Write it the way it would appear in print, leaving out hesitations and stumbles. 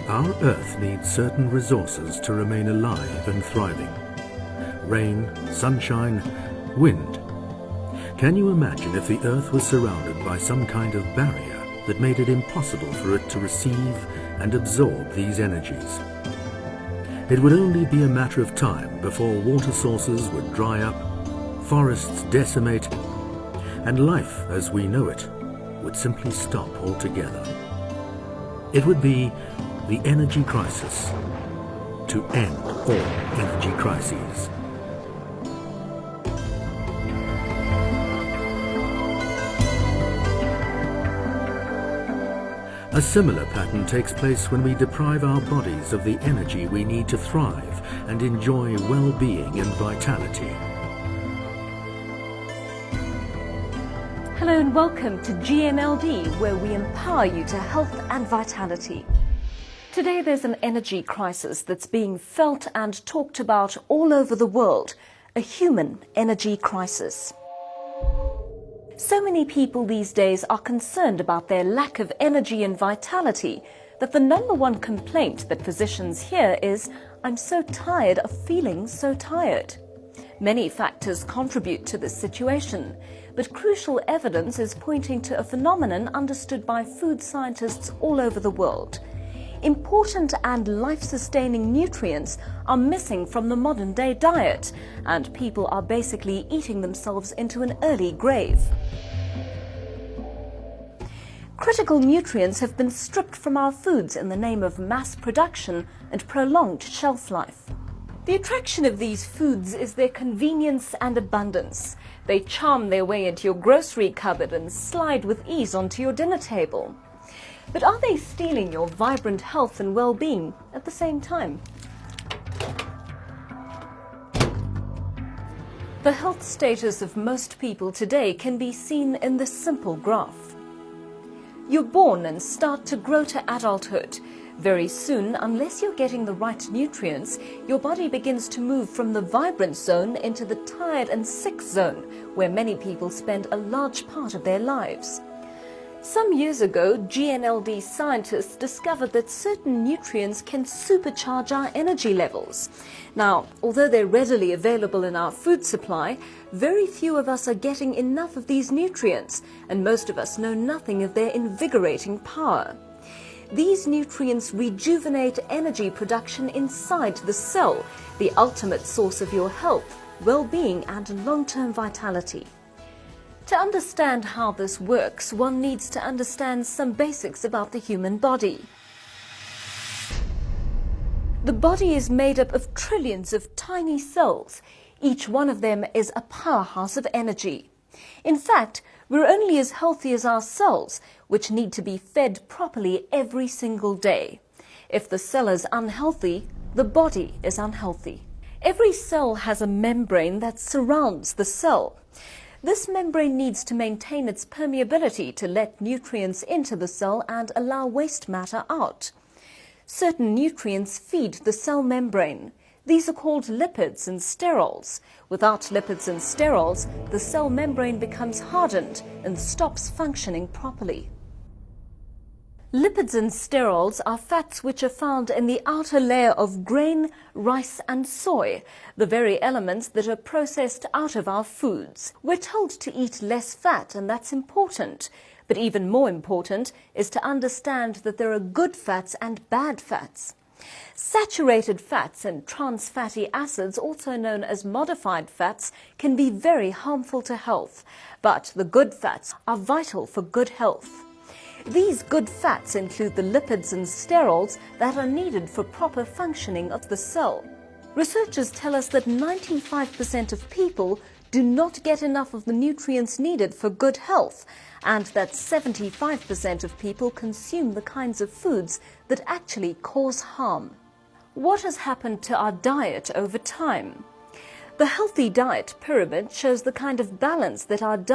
Our Earth needs certain resources to remain alive and thriving. Rain, sunshine, wind. Can you imagine if the Earth was surrounded by some kind of barrier that made it impossible for it to receive and absorb these energies? It would only be a matter of time before water sources would dry up, forests decimate, and life as we know it would simply stop altogether. It would be the energy crisis to end all energy crises. A similar pattern takes place when we deprive our bodies of the energy we need to thrive and enjoy well-being and vitality. Hello and welcome to GNLD, where we empower you to health and vitality. Today there's an energy crisis that's being felt and talked about all over the world, a human energy crisis. So many people these days are concerned about their lack of energy and vitality that the number one complaint that physicians hear is, "I'm so tired of feeling so tired." Many factors contribute to this situation, but crucial evidence is pointing to a phenomenon understood by food scientists all over the world. Important and life-sustaining nutrients are missing from the modern-day diet, and people are basically eating themselves into an early grave. Critical nutrients have been stripped from our foods in the name of mass production and prolonged shelf life. The attraction of these foods is their convenience and abundance. They charm their way into your grocery cupboard and slide with ease onto your dinner table. But are they stealing your vibrant health and well-being at the same time? The health status of most people today can be seen in this simple graph. You're born and start to grow to adulthood. Very soon, unless you're getting the right nutrients, your body begins to move from the vibrant zone into the tired and sick zone, where many people spend a large part of their lives. Some years ago, GNLD scientists discovered that certain nutrients can supercharge our energy levels. Now, although they're readily available in our food supply, very few of us are getting enough of these nutrients, and most of us know nothing of their invigorating power. These nutrients rejuvenate energy production inside the cell, the ultimate source of your health, well-being, and long-term vitality. To understand how this works, one needs to understand some basics about the human body. The body is made up of trillions of tiny cells. Each one of them is a powerhouse of energy. In fact, we're only as healthy as our cells, which need to be fed properly every single day. If the cell is unhealthy, the body is unhealthy. Every cell has a membrane that surrounds the cell. This membrane needs to maintain its permeability to let nutrients into the cell and allow waste matter out. Certain nutrients feed the cell membrane. These are called lipids and sterols. Without lipids and sterols, the cell membrane becomes hardened and stops functioning properly. Lipids and sterols are fats which are found in the outer layer of grain, rice and soy, the very elements that are processed out of our foods. We're told to eat less fat, and that's important. But even more important is to understand that there are good fats and bad fats. Saturated fats and trans fatty acids, also known as modified fats, can be very harmful to health, but the good fats are vital for good health. These good fats include the lipids and sterols that are needed for proper functioning of the cell. Researchers tell us that 95% of people do not get enough of the nutrients needed for good health, and that 75% of people consume the kinds of foods that actually cause harm. What has happened to our diet over time? The healthy diet pyramid shows the kind of balance that our diet